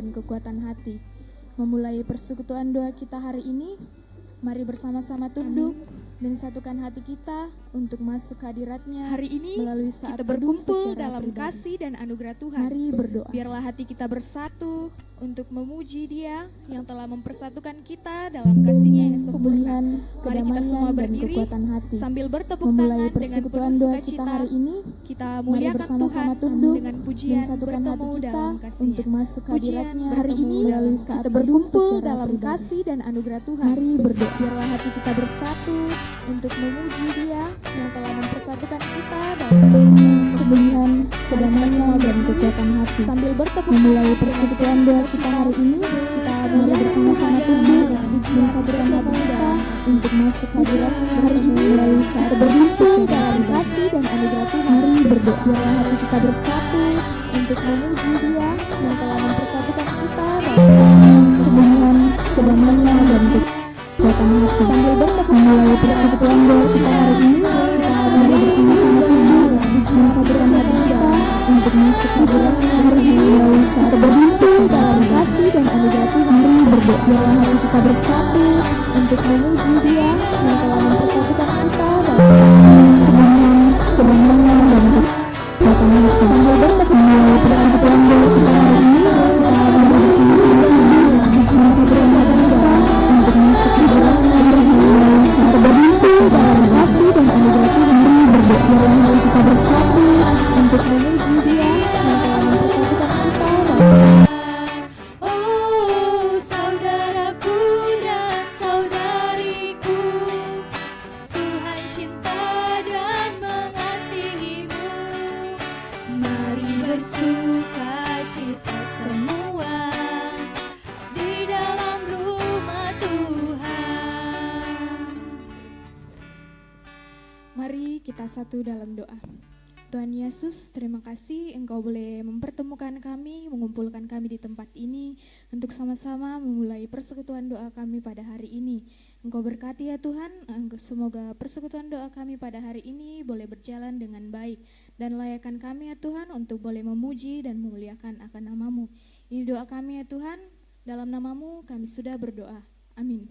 dan kekuatan hati. Memulai persekutuan doa kita hari ini, mari bersama-sama tunduk dan satukan hati kita untuk masuk hadirat-Nya. Hari ini melalui saat kita teduh berkumpul secara dalam pribadi. kasih dan anugerah Tuhan. Mari berdoa. Biarlah hati kita bersatu untuk memuji Dia yang telah mempersatukan kita dalam kasih-Nya yang sempurna. Pemulihan, Mari kita semua kedamaian, dan berdiri kekuatan hati. sambil bertepuk Memulai tangan dengan persekutuan penuh doa kita sukacita. hari ini, Kita mari muliakan bersama-sama Tuhan tunduk dengan dan pujian satukan hati bertemu kita dalam kasih-Nya. untuk masuk Pujian hadirat-Nya hari bertemu ini dalam melalui kasih. saat Kita teduh berkumpul secara dalam pribadi. kasih dan anugerah Tuhan. Mari berdoa. Biarlah hati kita bersatu untuk memuji Dia yang telah mempersatukan kita dalam kasih-Nya. Pemulihan, kedamaian, semua dan berdiri kekuatan hati. sambil bertepuk Memulai tangan persekutuan dengan doa penuh kita sukacita. hari ini, Kita mari muliakan bersama-sama Tuhan tunduk dengan dan pujian satukan hati bertemu kita dalam kasih-Nya. untuk masuk hadirat-Nya hari ini Hari melalui kita saat teduh berkumpul secara dalam pribadi. kasih dan anugerah Tuhan. Mari berdoa. Biarlah hati kita bersatu untuk memuji Dia yang telah mempersatukan kita dalam Pemulihan, kedamaian, dan kekuatan hati. sambil bertepuk Memulai persekutuan doa kita hari ini, mari bersama-sama tunduk dan satukan hati kita untuk masuk hadirat-Nya hari ini melalui saat teduh secara dalam pribadi. kasih dan anugerah Tuhan. Mari berdoa. Biarlah hati kita bersatu untuk memuji Dia yang telah mempersatukan kita dalam Kebenaran, kedamaian, dan kekuatan hati. sambil bertepuk Memulai persekutuan doa kita hari ini, mari bersama-sama tunduk dan satukan hati kita untuk masuk hadirat-Nya hari ini melalui saat teduh secara dalam pribadi. kasih dan anugerah Tuhan. Mari berdoa. Biarlah hati kita bersatu Untuk memuji Dia yang telah mempersatukan kita dalam Oh, saudaraku dan saudariku, Tuhan cinta dan mengasihimu. Mari bersuka cita semua di dalam rumah Tuhan. Mari kita satu dalam doa. Tuhan Yesus, terima kasih Engkau boleh mempertemukan kami, mengumpulkan kami di tempat ini untuk sama-sama memulai persekutuan doa kami pada hari ini. Engkau berkati ya Tuhan, semoga persekutuan doa kami pada hari ini boleh berjalan dengan baik dan layakkan kami ya Tuhan untuk boleh memuji dan memuliakan akan nama-Mu. Ini doa kami ya Tuhan, dalam nama-Mu kami sudah berdoa. Amin.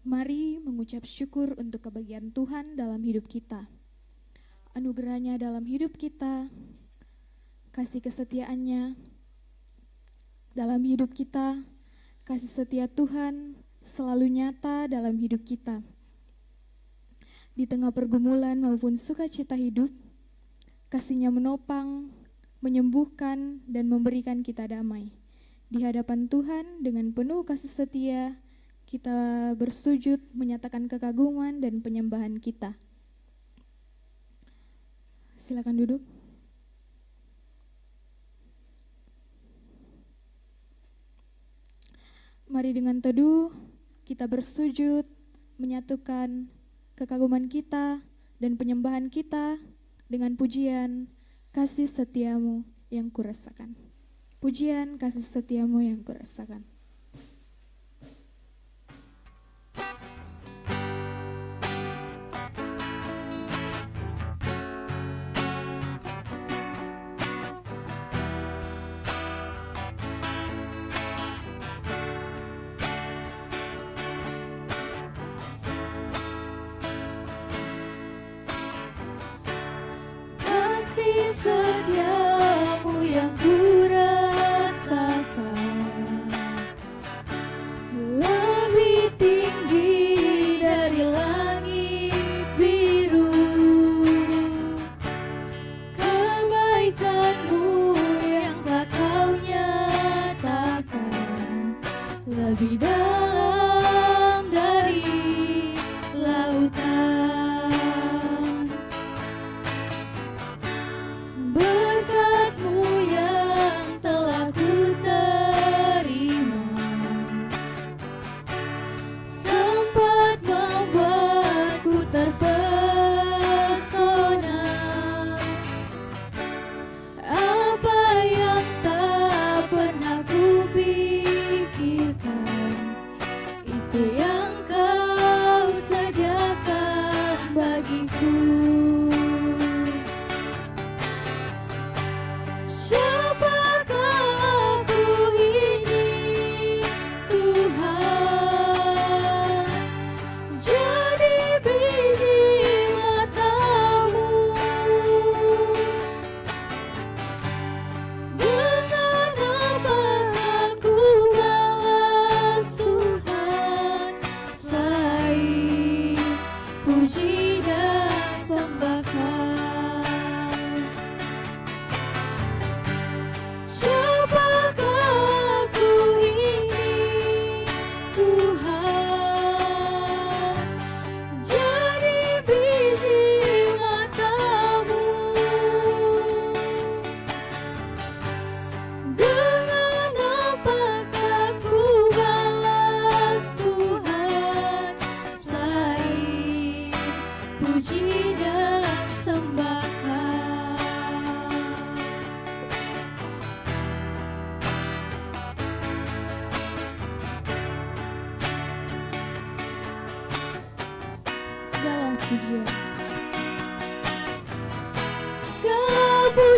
Mari mengucap syukur untuk kebahagiaan Tuhan dalam hidup kita. Anugerahnya dalam hidup kita, kasih kesetiaannya dalam hidup kita, kasih setia Tuhan selalu nyata dalam hidup kita. Di tengah pergumulan maupun sukacita hidup, kasih-Nya menopang, menyembuhkan, dan memberikan kita damai. Di hadapan Tuhan dengan penuh kasih setia, kita bersujud menyatakan kekaguman dan penyembahan kita. Silakan duduk. Mari dengan teduh kita bersujud menyatukan kekaguman kita dan penyembahan kita dengan pujian kasih setiamu yang kurasakan. Pujian kasih setiamu yang kurasakan. Kasih setiamu yang kurasakan lebih tinggi dari langit biru. Kebaikanmu yang telah kau nyatakan lebih dalam dari lautan. Berkati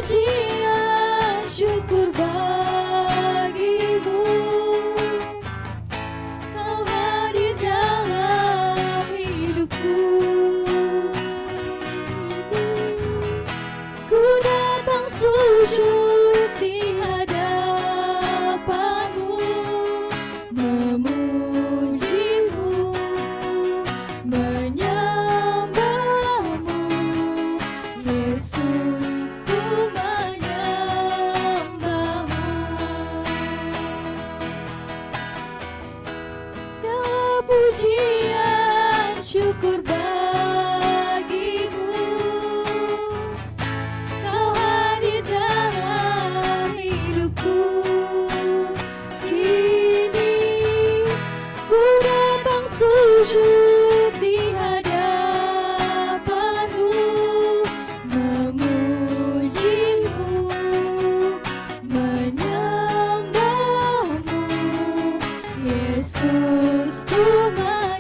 pujian syukur bagimu. Kau hadir dalam hidupku. Ku datang sujud di hadapanmu, memujimu, menyembahmu. Yesus, ku menyembahmu. Segala pujian syukur bagimu. Kau hadir dalam hidupku. Kini ku datang sujud di hadapanmu, memujimu, menyembahmu. Yesus, ku menyembahmu.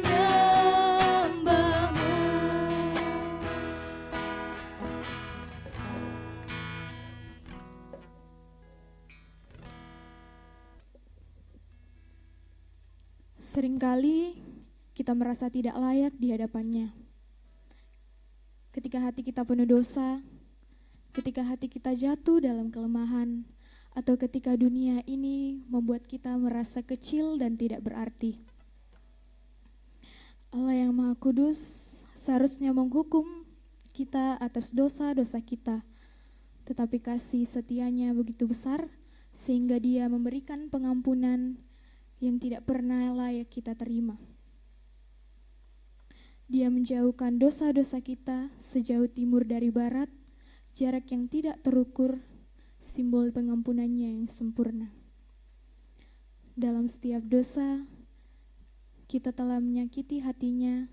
Seringkali kita merasa tidak layak di hadapannya. Ketika hati kita penuh dosa, ketika hati kita jatuh dalam kelemahan, atau ketika dunia ini membuat kita merasa kecil dan tidak berarti. Allah yang Maha Kudus seharusnya menghukum kita atas dosa-dosa kita, tetapi kasih setianya begitu besar sehingga Dia memberikan pengampunan yang tidak pernah layak kita terima. Dia menjauhkan dosa-dosa kita sejauh timur dari barat, jarak yang tidak terukur, simbol pengampunannya yang sempurna. Dalam setiap dosa, kita telah menyakiti hatinya,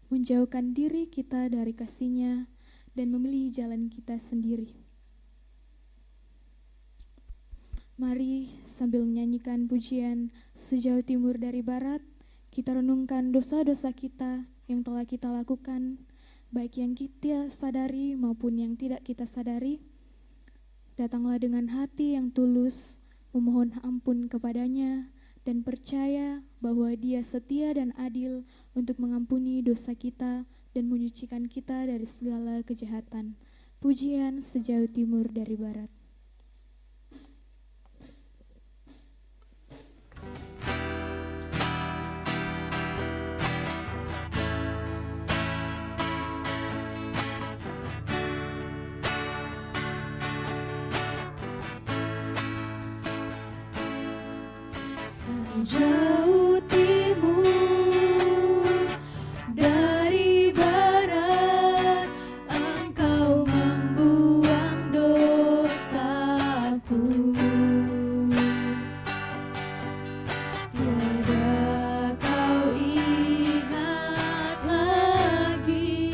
menjauhkan diri kita dari kasih-Nya, dan memilih jalan kita sendiri. Mari sambil menyanyikan pujian sejauh timur dari barat, kita renungkan dosa-dosa kita yang telah kita lakukan, baik yang kita sadari maupun yang tidak kita sadari. Datanglah dengan hati yang tulus, memohon ampun kepadanya, dan percaya bahwa Dia setia dan adil untuk mengampuni dosa kita dan menyucikan kita dari segala kejahatan. Pujian sejauh timur dari barat. Jauh timur dari barat, Engkau membuang dosaku. Tiada kau ingat lagi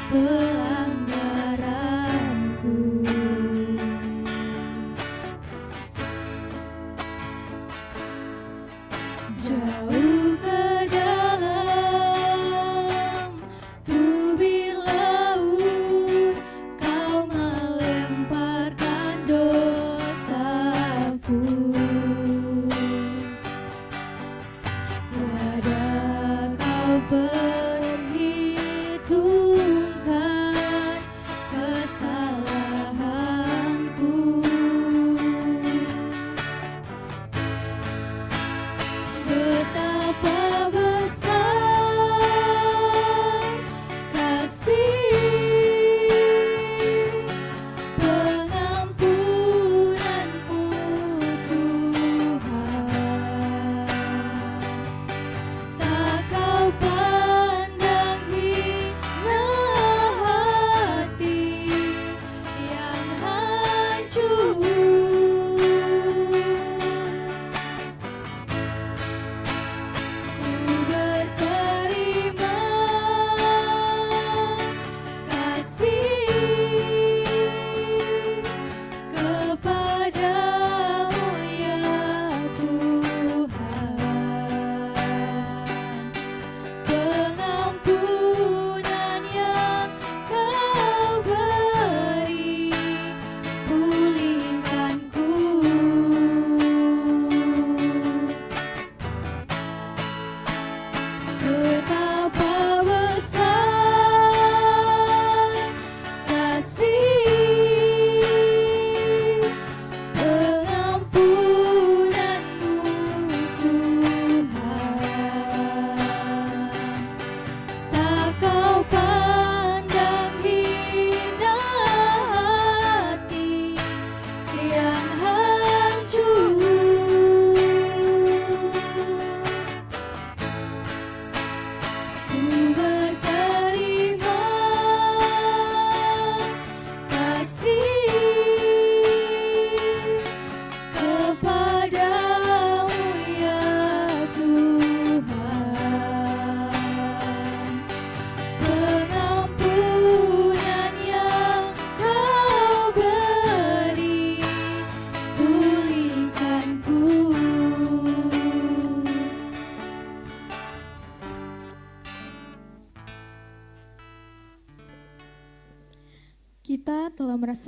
pelanggaranku.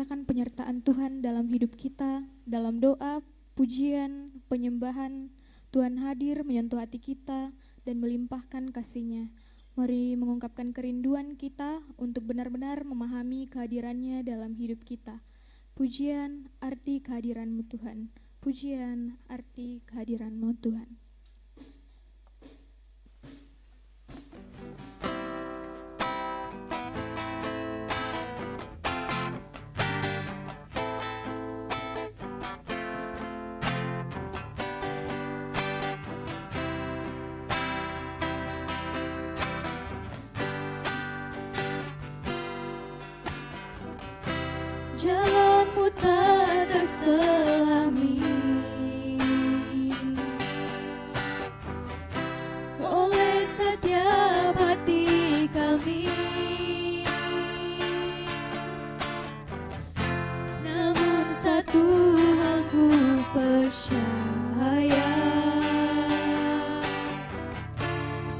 merasakan penyertaan Tuhan dalam hidup kita, dalam doa, pujian, penyembahan. Tuhan hadir menyentuh hati kita dan melimpahkan kasih-Nya. Mari mengungkapkan kerinduan kita untuk benar-benar memahami kehadiran-Nya dalam hidup kita. Pujian, arti kehadiran-Mu Tuhan. Pujian, arti kehadiran-Mu Tuhan. Jalan-Mu tak terselami oleh setiap hati kami, namun satu hal ku percaya,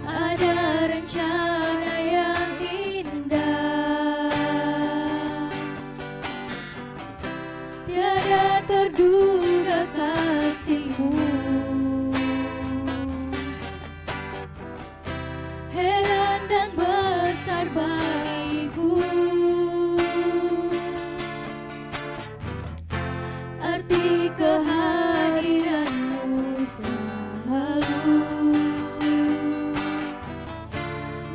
ada rencana yang indah, tiada terduga kasih-Mu, heran dan besar bagiku, arti kehadiran-Mu selalu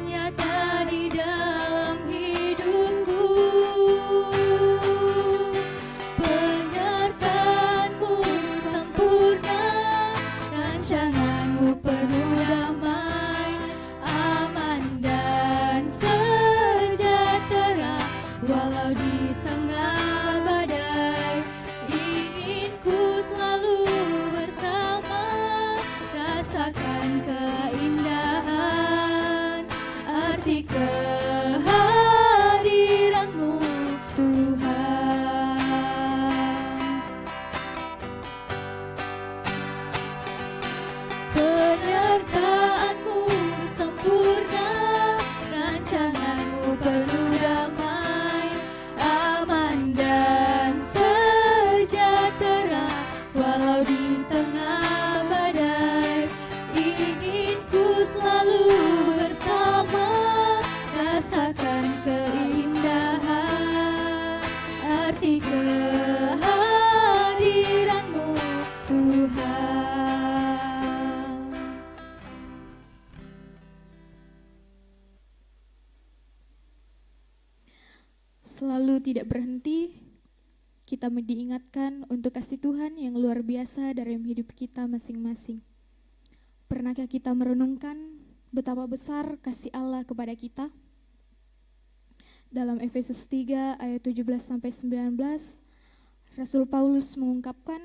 nyata di dalam hidupku. Penyertaan-Mu sempurna, rancangan-Mu penuh damai, aman dan sejahtera, walau di tengah badai. Ingin ku selalu bersama, rasakan keindahan, arti kehadiran-Mu Tuhan. Penyertaan-Mu sempurna, rancangan-Mu penuh damai, aman dan sejahtera, walau di tengah badai. Ingin ku selalu bersama, rasakan keindahan, arti kehadiran-Mu Tuhan. Selalu tidak berhenti, kita diingatkan untuk kasih Tuhan yang luar biasa dalam hidup kita masing-masing. Pernahkah kita merenungkan betapa besar kasih Allah kepada kita? Dalam Efesus 3 ayat 17-19, Rasul Paulus mengungkapkan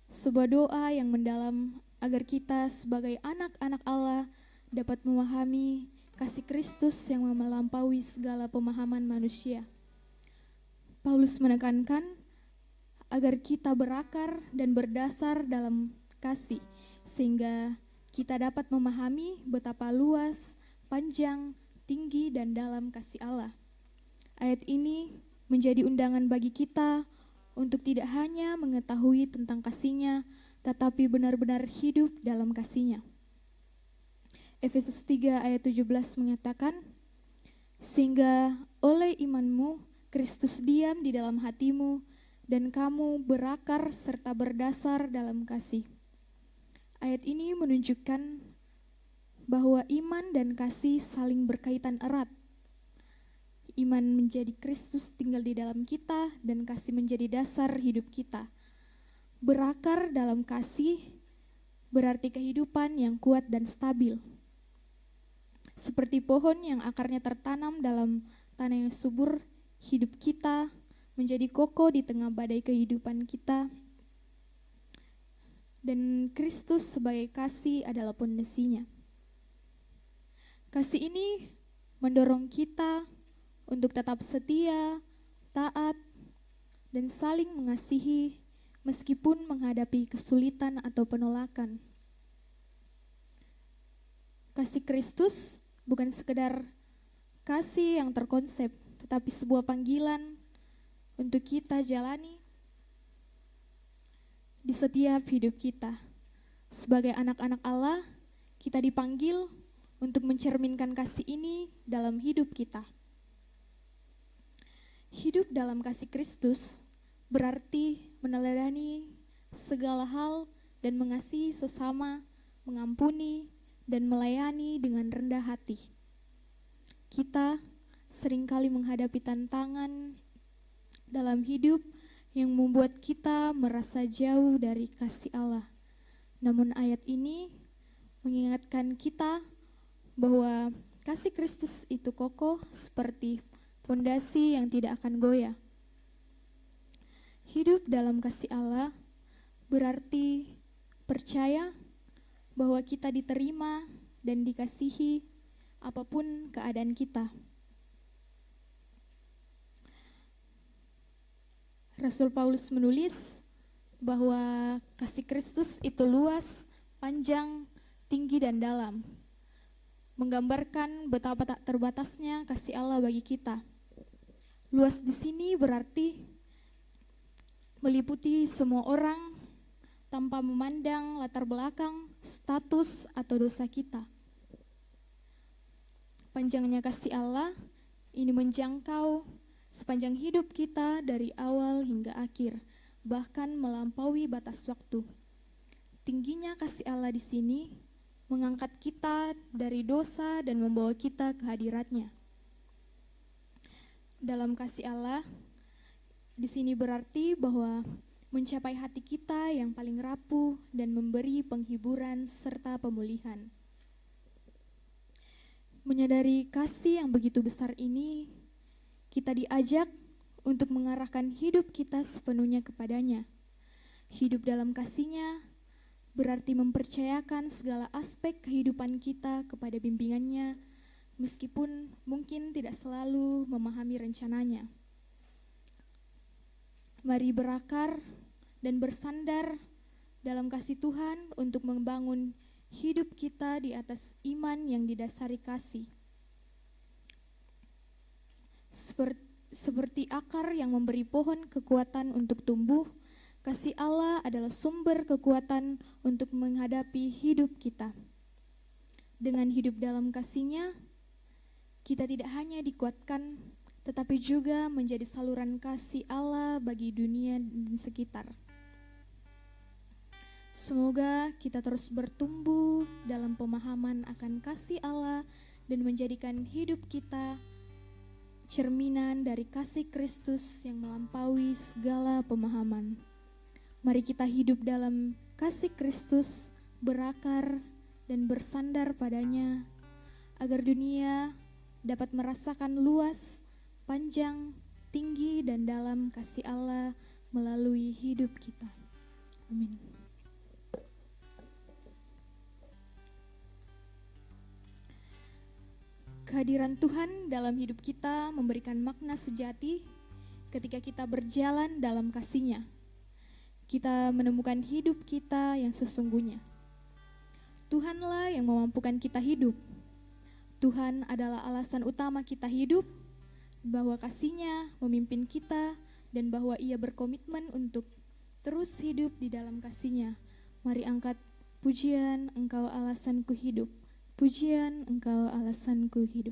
sebuah doa yang mendalam agar kita sebagai anak-anak Allah dapat memahami kasih Kristus yang melampaui segala pemahaman manusia. Paulus menekankan agar kita berakar dan berdasar dalam kasih, sehingga kita dapat memahami betapa luas, panjang, tinggi, dan dalam kasih Allah. Ayat ini menjadi undangan bagi kita untuk tidak hanya mengetahui tentang kasih-Nya, tetapi benar-benar hidup dalam kasih-Nya. Efesus 3 ayat 17 mengatakan, sehingga oleh imanmu Kristus diam di dalam hatimu, dan kamu berakar serta berdasar dalam kasih. Ayat ini menunjukkan bahwa iman dan kasih saling berkaitan erat. Iman menjadi Kristus tinggal di dalam kita, dan kasih menjadi dasar hidup kita. Berakar dalam kasih berarti kehidupan yang kuat dan stabil. Seperti pohon yang akarnya tertanam dalam tanah yang subur, hidup kita menjadi kokoh di tengah badai kehidupan kita. Dan Kristus sebagai kasih adalah pondasinya. Kasih ini mendorong kita untuk tetap setia, taat, dan saling mengasihi meskipun menghadapi kesulitan atau penolakan. Kasih Kristus bukan sekedar kasih yang terkonsep, tetapi sebuah panggilan untuk kita jalani di setiap hidup kita. Sebagai anak-anak Allah, kita dipanggil untuk mencerminkan kasih ini dalam hidup kita. Hidup dalam kasih Kristus berarti meneladani segala hal dan mengasihi sesama, mengampuni, dan melayani dengan rendah hati. Kita seringkali menghadapi tantangan dalam hidup yang membuat kita merasa jauh dari kasih Allah. Namun ayat ini mengingatkan kita bahwa kasih Kristus itu kokoh seperti fondasi yang tidak akan goyah. Hidup dalam kasih Allah berarti percaya bahwa kita diterima dan dikasihi apapun keadaan kita. Rasul Paulus menulis bahwa kasih Kristus itu luas, panjang, tinggi, dan dalam, menggambarkan betapa tak terbatasnya kasih Allah bagi kita. Luas di sini berarti meliputi semua orang tanpa memandang latar belakang, status, atau dosa kita. Panjangnya kasih Allah ini menjangkau sepanjang hidup kita dari awal hingga akhir, bahkan melampaui batas waktu. Tingginya kasih Allah di sini mengangkat kita dari dosa dan membawa kita ke hadiratnya. Dalam kasih Allah, di sini berarti bahwa mencapai hati kita yang paling rapuh dan memberi penghiburan serta pemulihan. Menyadari kasih yang begitu besar ini, kita diajak untuk mengarahkan hidup kita sepenuhnya kepadanya. Hidup dalam kasih-Nya berarti mempercayakan segala aspek kehidupan kita kepada bimbingannya, meskipun mungkin tidak selalu memahami rencananya. Mari berakar dan bersandar dalam kasih Tuhan untuk membangun hidup kita di atas iman yang didasari kasih. Seperti akar yang memberi pohon kekuatan untuk tumbuh, kasih Allah adalah sumber kekuatan untuk menghadapi hidup kita. Dengan hidup dalam kasih-Nya, kita tidak hanya dikuatkan, tetapi juga menjadi saluran kasih Allah bagi dunia dan sekitar. Semoga kita terus bertumbuh dalam pemahaman akan kasih Allah dan menjadikan hidup kita cerminan dari kasih Kristus yang melampaui segala pemahaman. Mari kita hidup dalam kasih Kristus, berakar dan bersandar padanya, agar dunia dapat merasakan luas, panjang, tinggi, dan dalam kasih Allah melalui hidup kita. Amin. Kehadiran Tuhan dalam hidup kita memberikan makna sejati ketika kita berjalan dalam kasih-Nya. Kita menemukan hidup kita yang sesungguhnya. Tuhanlah yang memampukan kita hidup. Tuhan adalah alasan utama kita hidup, bahwa kasih-Nya memimpin kita, dan bahwa Ia berkomitmen untuk terus hidup di dalam kasih-Nya. Mari angkat pujian, Engkau alasanku hidup. Pujian, Engkau alasanku hidup.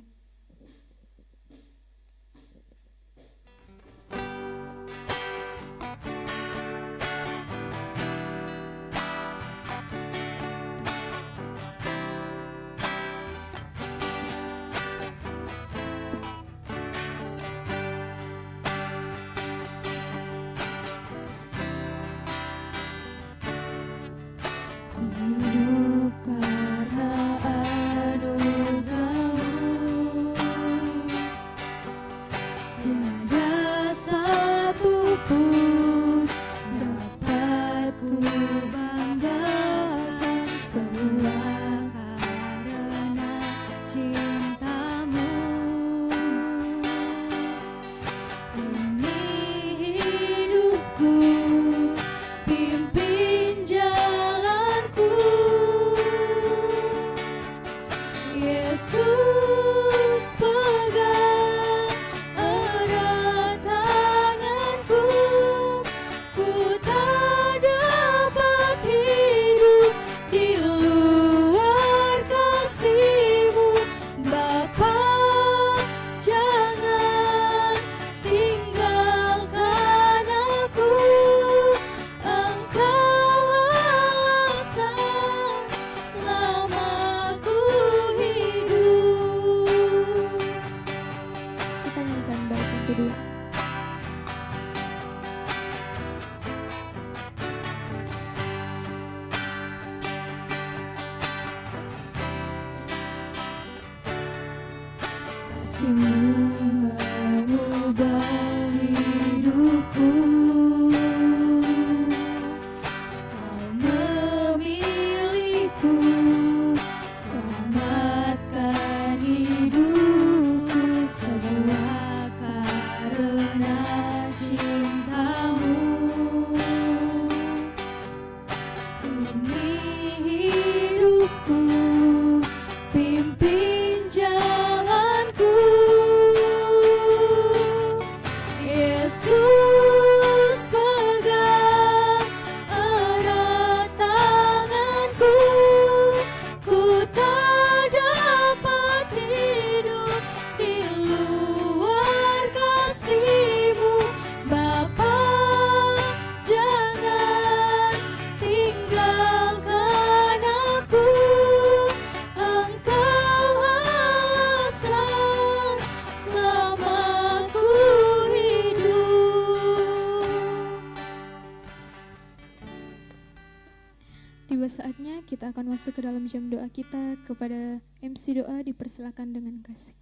Hidup karena anugerah-Mu. kasih-Mu mengubah hidupku. Kau memilihku, selamatkan hidupku, semua karena cinta-Mu. Ini hidupku, pimpin jalanku. Yesus, pegang erat tanganku. Ku tak dapat hidup di luar kasih-Mu. Bapa, jangan tinggalkan aku. Engkau alasan selamaku hidup. Tiba saatnya kita akan masuk ke dalam jam doa kita. Kepada MC doa dipersilakan dengan kasih.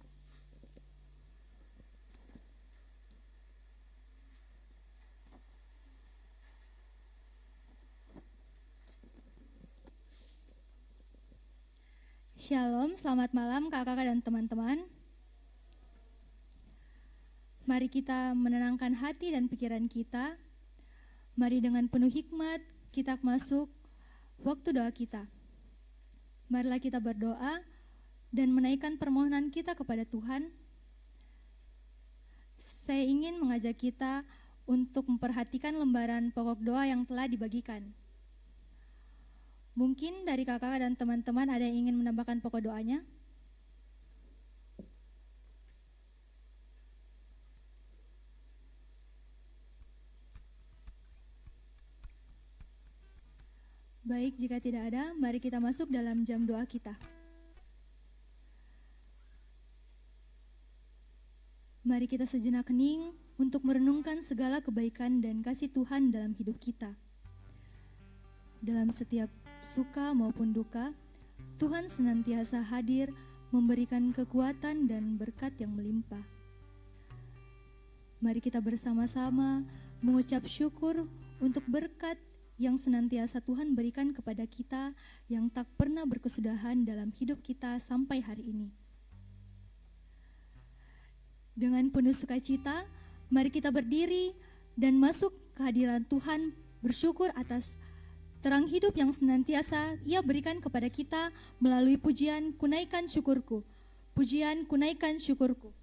Shalom, selamat malam kakak-kakak dan teman-teman. Mari kita menenangkan hati dan pikiran kita. Mari dengan penuh hikmat kita masuk waktu doa kita. Marilah kita berdoa dan menaikkan permohonan kita kepada Tuhan. Saya ingin mengajak kita untuk memperhatikan lembaran pokok doa yang telah dibagikan. Mungkin dari kakak dan teman-teman ada yang ingin menambahkan pokok doanya? Baik, jika tidak ada, mari kita masuk dalam jam doa kita. Mari kita sejenak hening untuk merenungkan segala kebaikan dan kasih Tuhan dalam hidup kita. Dalam setiap suka maupun duka, Tuhan senantiasa hadir memberikan kekuatan dan berkat yang melimpah. Mari kita bersama-sama mengucap syukur untuk berkat yang senantiasa Tuhan berikan kepada kita yang tak pernah berkesudahan dalam hidup kita sampai hari ini. Dengan penuh sukacita, mari kita berdiri dan masuk ke hadiran Tuhan, bersyukur atas terang hidup yang senantiasa Ia berikan kepada kita melalui pujian kunaikan syukurku. Pujian kunaikan syukurku.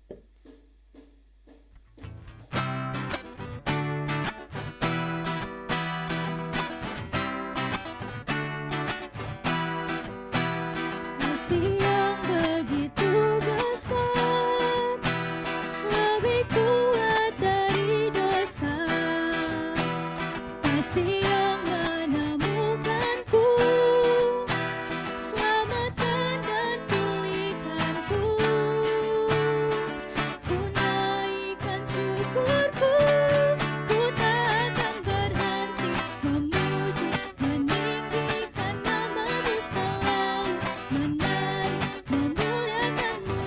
Kasih yang begitu besar, lebih kuat dari dosa. Kasih yang menemukanku, selamatkan dan pulihkanku. Ku naikkan syukurku, ku tak akan berhenti memuji, meninggikan nama-Mu selalu, menari, memuliakan-Mu.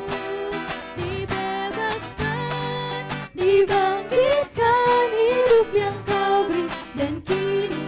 Dibebaskan, dibangkitkan hidup yang Kau beri, dan kini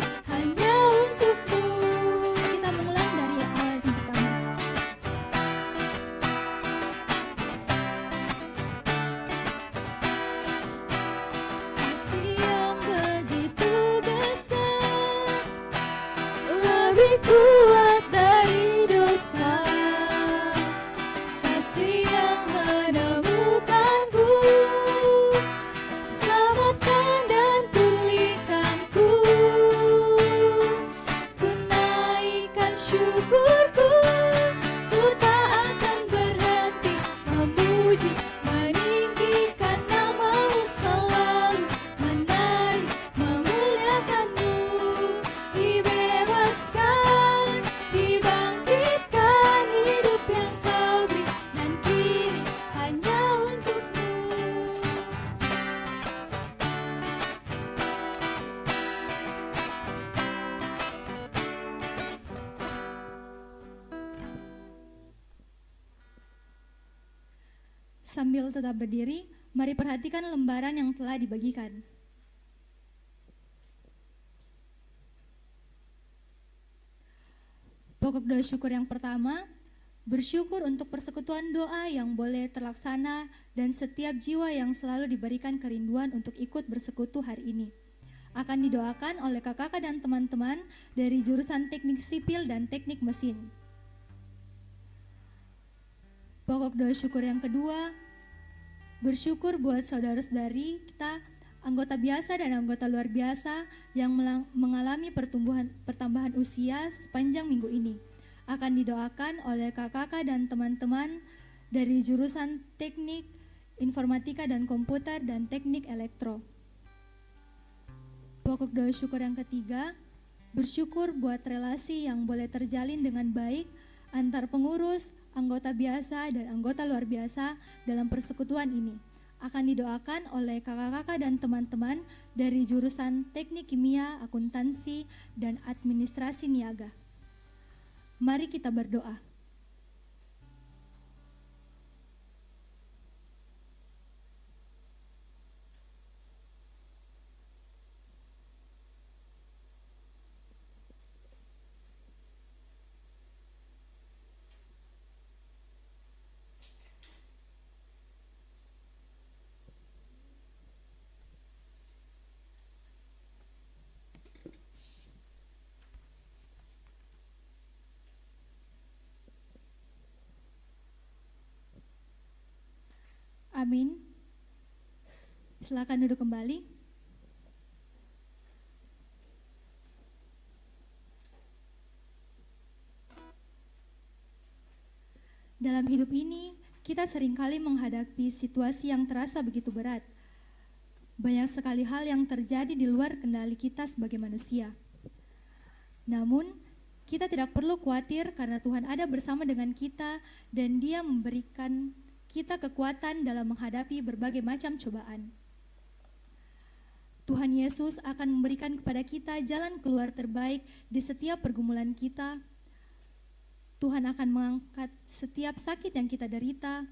Sambil tetap berdiri, mari perhatikan lembaran yang telah dibagikan. Pokok doa syukur yang pertama, bersyukur untuk persekutuan doa yang boleh terlaksana dan setiap jiwa yang selalu diberikan kerinduan untuk ikut bersekutu hari ini. Akan didoakan oleh kakak dan teman-teman dari jurusan teknik sipil dan teknik mesin. Pokok doa syukur yang kedua, bersyukur buat saudara-saudari kita, anggota biasa dan anggota luar biasa yang mengalami pertambahan usia sepanjang minggu ini. Akan didoakan oleh kakak dan teman-teman dari jurusan teknik, informatika dan komputer dan teknik elektro. Pokok doa syukur yang ketiga, bersyukur buat relasi yang boleh terjalin dengan baik antar pengurus, anggota biasa dan anggota luar biasa dalam persekutuan ini. Akan didoakan oleh kakak-kakak dan teman-teman dari jurusan teknik kimia, akuntansi, dan administrasi niaga. Mari kita berdoa. Amin. Silakan duduk kembali. Dalam hidup ini, kita seringkali menghadapi situasi yang terasa begitu berat. Banyak sekali hal yang terjadi di luar kendali kita sebagai manusia. Namun, kita tidak perlu khawatir karena Tuhan ada bersama dengan kita dan Dia memberikan kita kekuatan dalam menghadapi berbagai macam cobaan. Tuhan Yesus akan memberikan kepada kita jalan keluar terbaik di setiap pergumulan kita. Tuhan akan mengangkat setiap sakit yang kita derita.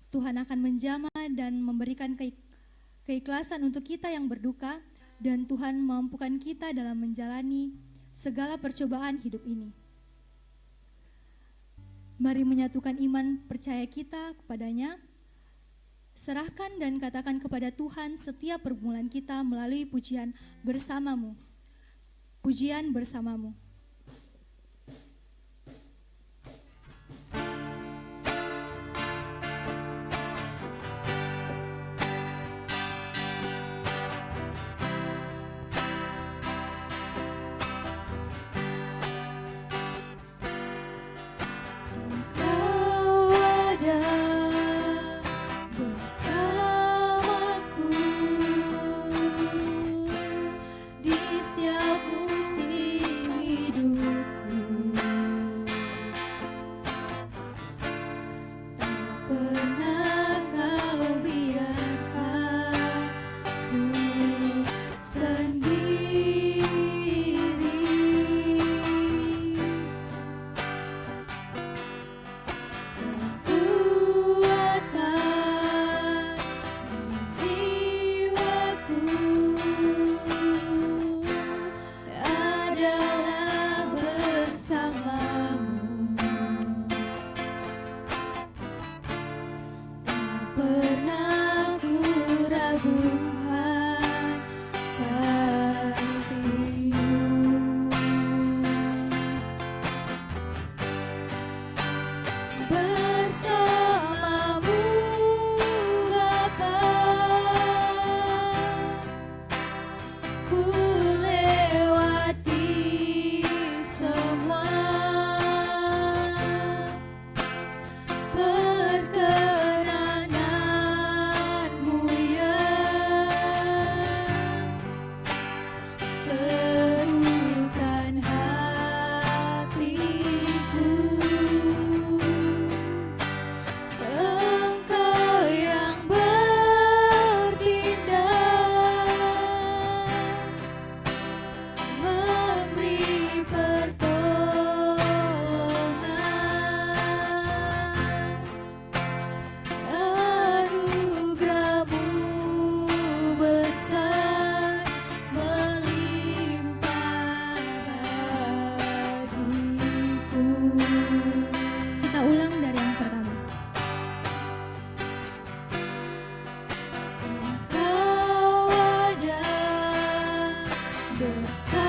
Tuhan akan menjamah dan memberikan keikhlasan untuk kita yang berduka, dan Tuhan mampukan kita dalam menjalani segala percobaan hidup ini. Mari menyatukan iman percaya kita kepadanya, serahkan dan katakan kepada Tuhan setiap pergumulan kita melalui pujian bersamamu. Pujian bersamamu. Di setiap musim bersamaku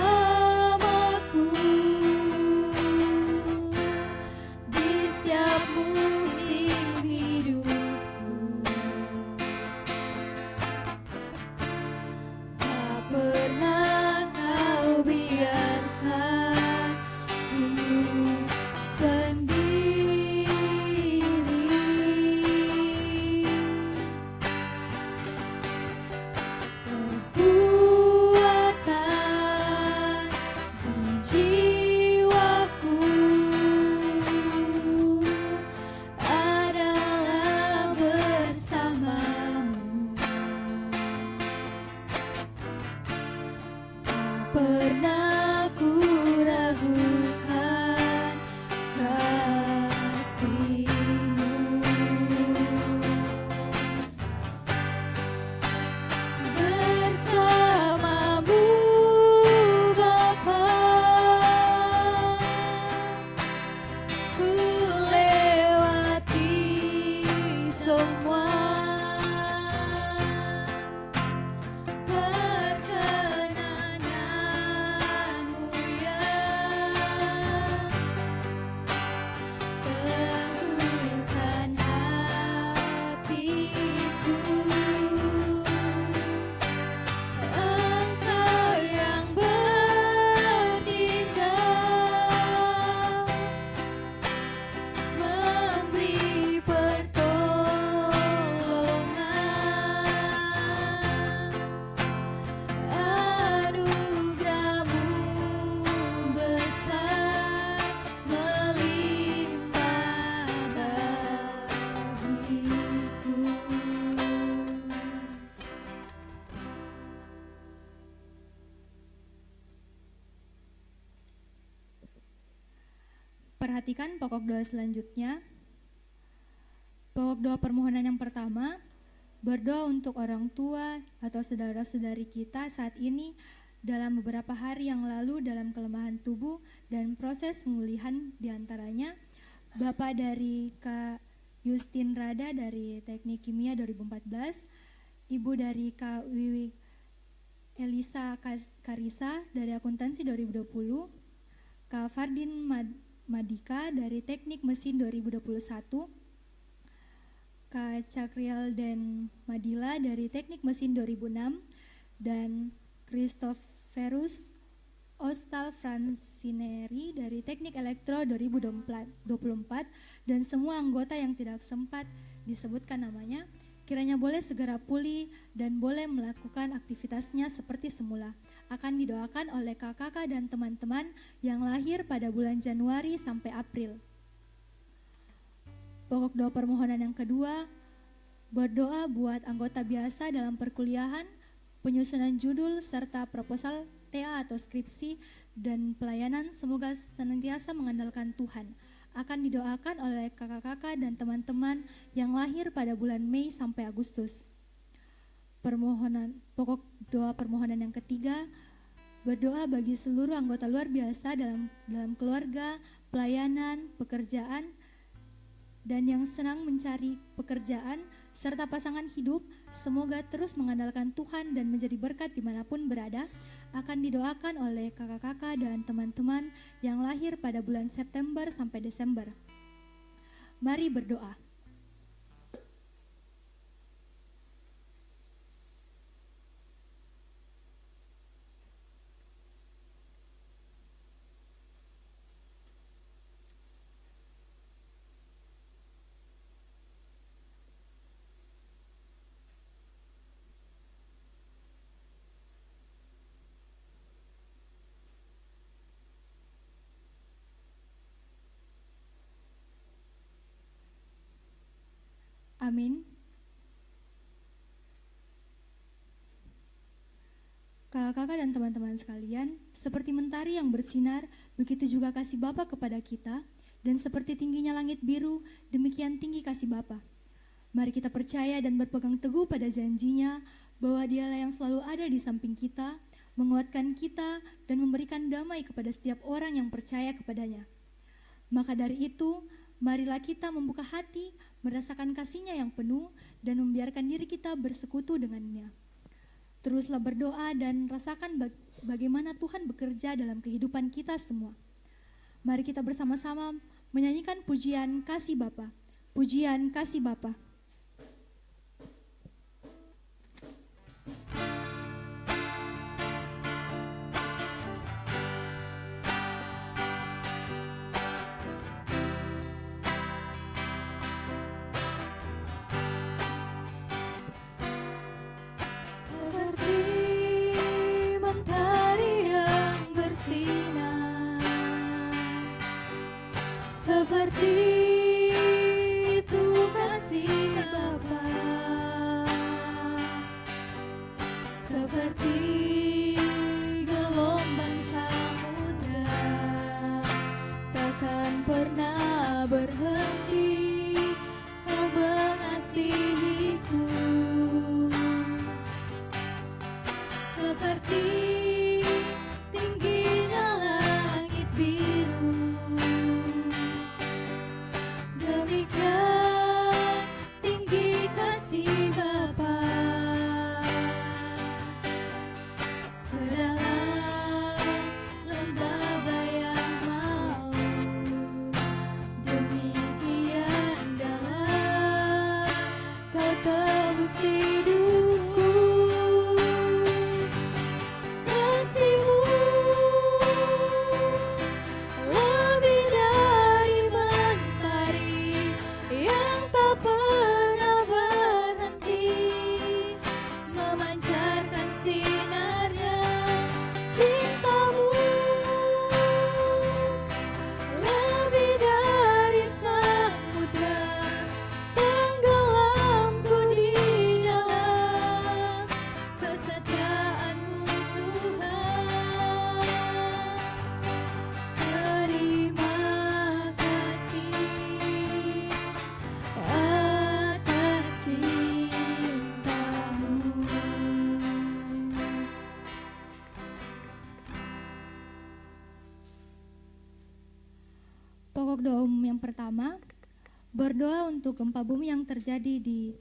di setiap musim hidupku. Tak pernah kau biarkan ku sendiri. Kekuatan di jiwaku adalah bersamamu. Tak pernah ku ragukan kasih-Mu. Bersamamu Bapa, ku lewati semua perkenanan-Mu ya. Teguhkan hatiku, Engkau yang bertindak, memberi pertolongan. Anugerah-Mu besar melimpah bagiku. Perhatikan pokok doa selanjutnya. Pokok doa permohonan yang pertama, berdoa untuk orang tua atau saudara-saudari kita saat ini dalam beberapa hari yang lalu dalam kelemahan tubuh dan proses pemulihan diantaranya. Bapak dari Kak Justin Rada dari Teknik Kimia 2014, Ibu dari Kak Wiwi Elisa Karisa dari Akuntansi 2020, Kak Fardin Madika dari Teknik Mesin 2021, Kak Cakrial dan Madila dari Teknik Mesin 2006, dan Christopherus Ostal Fransineri dari Teknik Elektro 2024, dan semua anggota yang tidak sempat disebutkan namanya, kiranya boleh segera pulih dan boleh melakukan aktivitasnya seperti semula. Akan didoakan oleh kakak-kakak dan teman-teman yang lahir pada bulan Januari sampai April. Pokok doa permohonan yang kedua, berdoa buat anggota biasa dalam perkuliahan, penyusunan judul serta proposal TA atau skripsi dan pelayanan, semoga senantiasa mengandalkan Tuhan. Akan didoakan oleh kakak-kakak dan teman-teman yang lahir pada bulan Mei sampai Agustus. Pokok doa permohonan yang ketiga, berdoa bagi seluruh anggota luar biasa dalam keluarga, pelayanan, pekerjaan, dan yang senang mencari pekerjaan, serta pasangan hidup, semoga terus mengandalkan Tuhan dan menjadi berkat dimanapun berada. Akan didoakan oleh kakak-kakak dan teman-teman yang lahir pada bulan September sampai Desember. Mari berdoa. Amin. Kakak-kakak dan teman-teman sekalian, seperti mentari yang bersinar, begitu juga kasih Bapa kepada kita, dan seperti tingginya langit biru, demikian tinggi kasih Bapa. Mari kita percaya dan berpegang teguh pada janjinya bahwa Dialah yang selalu ada di samping kita, menguatkan kita, dan memberikan damai kepada setiap orang yang percaya kepadanya. Maka dari itu, marilah kita membuka hati, merasakan kasih-Nya yang penuh, dan membiarkan diri kita bersekutu dengan-Nya. Teruslah berdoa dan rasakan bagaimana Tuhan bekerja dalam kehidupan kita semua. Mari kita bersama-sama menyanyikan pujian kasih Bapa. Pujian kasih Bapa. Seperti itu kasih Bapa, seperti gelombang samudra, takkan pernah berhenti Kau mengasihiku. Seperti tingginya langit biru, demikian tinggi kasih Bapa. Sedalam lembah bayang maut, demikian dalam Kau tebus hidupku. Kasih-Mu lebih dari mentari yang tak pernah berhenti, memancarkan sinarnya. Cinta-Mu lebih dari samudra, tenggelamku di dalam kesetiaan-Mu Tuhan. Terima kasih atas cinta-Mu. Pokok doa umum yang pertama, berdoa untuk gempa bumi yang terjadi di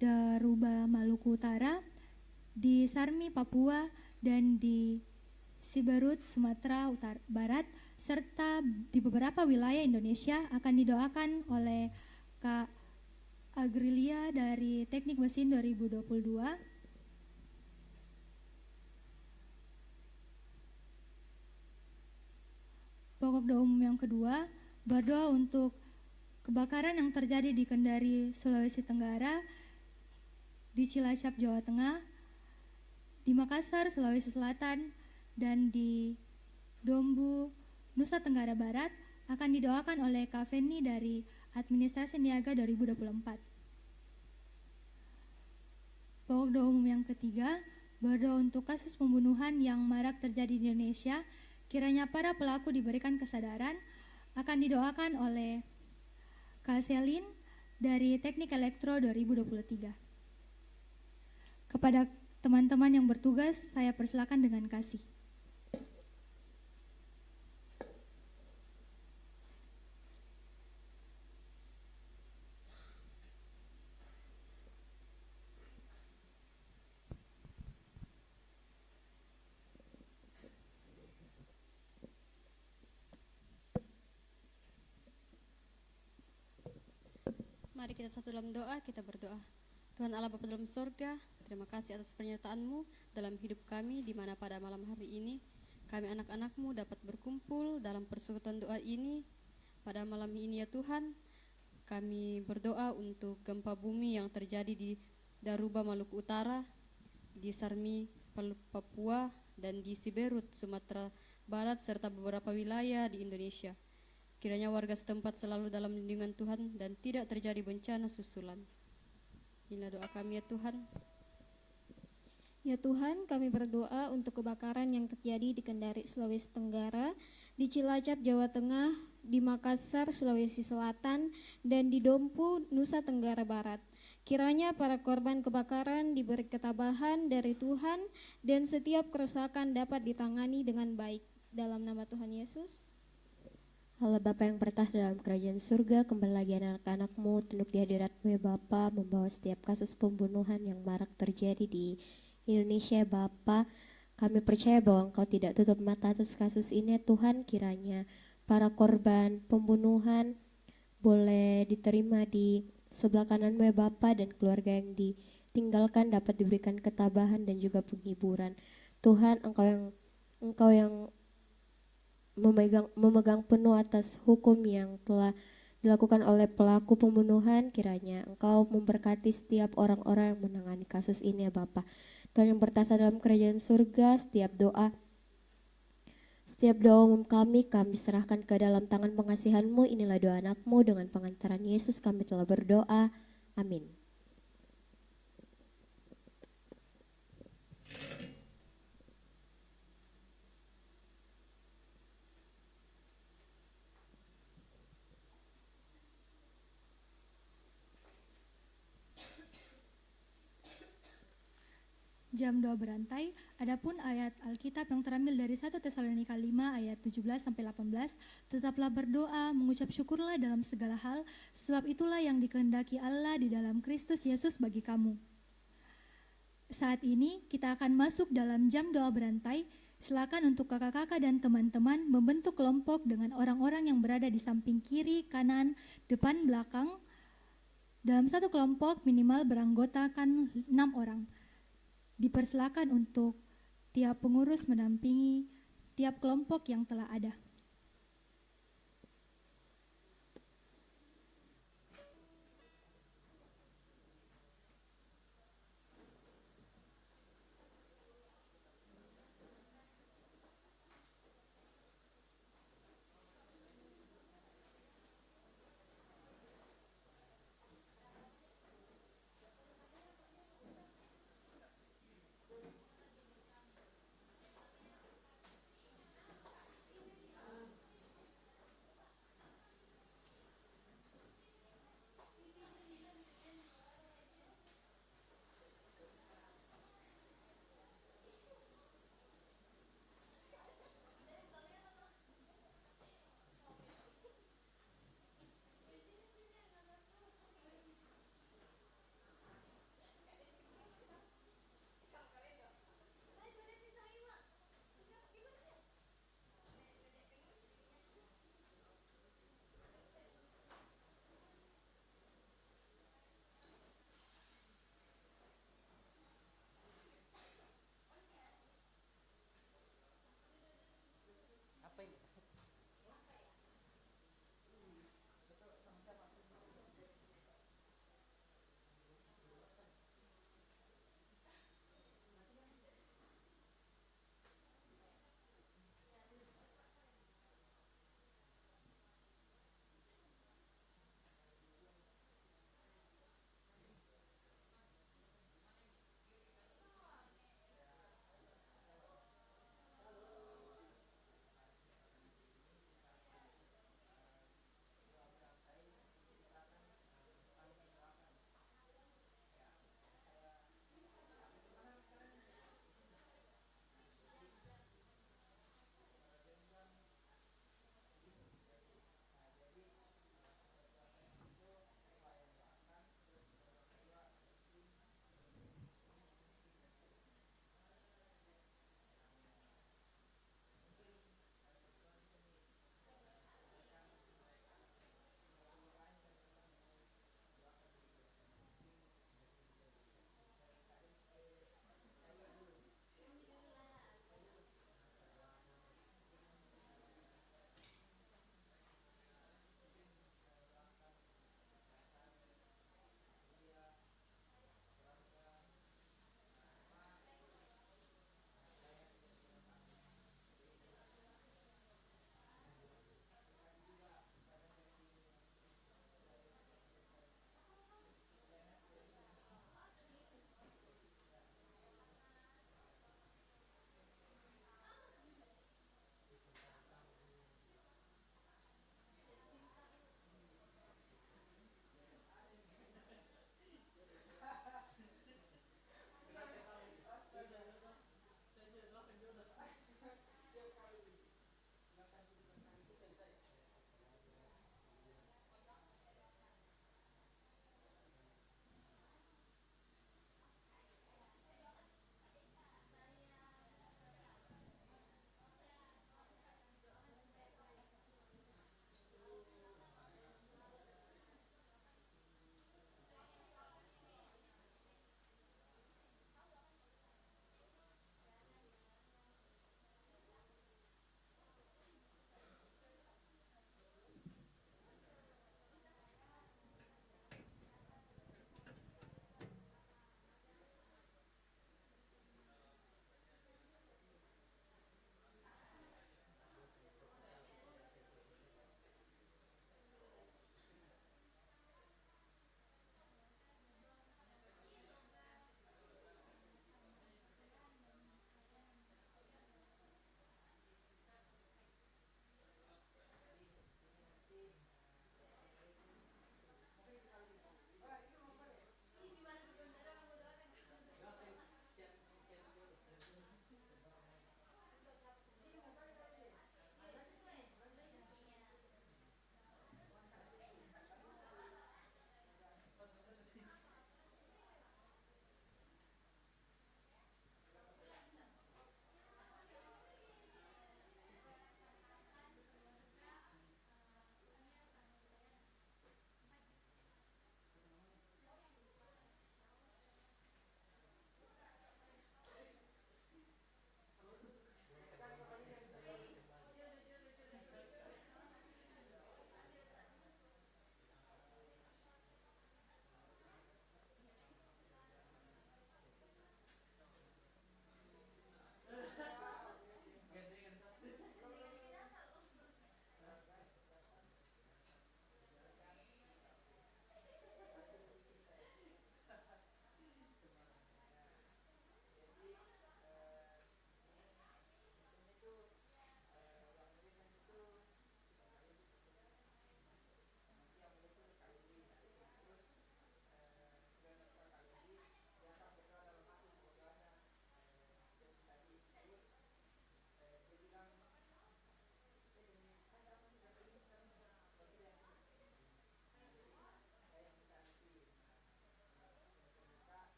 Daruba, Maluku Utara, di Sarmi, Papua, dan di Siberut, Sumatera Barat, serta di beberapa wilayah Indonesia akan didoakan oleh Kak Agrilia dari Teknik Mesin 2022. Pokok doa umum yang kedua, berdoa untuk kebakaran yang terjadi di Kendari, Sulawesi Tenggara, di Cilacap, Jawa Tengah, di Makassar, Sulawesi Selatan, dan di Dombu, Nusa Tenggara Barat akan didoakan oleh Kak Feni dari Administrasi Niaga 2024. Pokok doa umum yang ketiga, berdoa untuk kasus pembunuhan yang marak terjadi di Indonesia, kiranya para pelaku diberikan kesadaran, akan didoakan oleh Kak Selin dari Teknik Elektro 2023. Kepada teman-teman yang bertugas, saya persilakan dengan kasih. Mari kita satu dalam doa, kita berdoa. Tuhan Allah Bapa dalam sorga, terima kasih atas penyertaan-Mu dalam hidup kami, di mana pada malam hari ini kami anak-anak-Mu dapat berkumpul dalam persekutuan doa ini. Pada malam ini ya Tuhan, kami berdoa untuk gempa bumi yang terjadi di Daruba, Maluku Utara, di Sarmi, Papua, dan di Siberut, Sumatera Barat, serta beberapa wilayah di Indonesia. Kiranya warga setempat selalu dalam lindungan Tuhan dan tidak terjadi bencana susulan. Inilah doa kami ya Tuhan. Ya Tuhan, kami berdoa untuk kebakaran yang terjadi di Kendari, Sulawesi Tenggara, di Cilacap, Jawa Tengah, di Makassar, Sulawesi Selatan, dan di Dompu, Nusa Tenggara Barat. Kiranya para korban kebakaran diberi ketabahan dari Tuhan dan setiap kerusakan dapat ditangani dengan baik. Dalam nama Tuhan Yesus. Allah Bapa yang bertahta dalam kerajaan surga, kembali lagi anak-anak-Mu tunduk di hadirat-Mu ya Bapa, membawa setiap kasus pembunuhan yang marak terjadi di Indonesia ya Bapa. Kami percaya bahwa Engkau tidak tutup mata atas kasus ini, Tuhan. Kiranya para korban pembunuhan boleh diterima di sebelah kanan-Mu ya Bapa, dan keluarga yang ditinggalkan dapat diberikan ketabahan dan juga penghiburan. Tuhan, Engkau yang memegang penuh atas hukum yang telah dilakukan oleh pelaku pembunuhan. Kiranya Engkau memberkati setiap orang-orang yang menangani kasus ini ya Bapa. Tuhan yang bertata dalam kerajaan surga, setiap doa umum kami serahkan ke dalam tangan pengasihan-Mu. Inilah doa anak-Mu, dengan pengantaran Yesus kami telah berdoa. Amin. Jam doa berantai, adapun ayat Alkitab yang terambil dari 1 Tesalonika 5 ayat 17-18, tetaplah berdoa, mengucap syukurlah dalam segala hal, sebab itulah yang dikehendaki Allah di dalam Kristus Yesus bagi kamu. Saat ini kita akan masuk dalam jam doa berantai. Silakan untuk kakak-kakak dan teman-teman membentuk kelompok dengan orang-orang yang berada di samping kiri, kanan, depan, belakang. Dalam satu kelompok minimal beranggotakan 6 orang. Dipersilakan untuk tiap pengurus mendampingi tiap kelompok yang telah ada.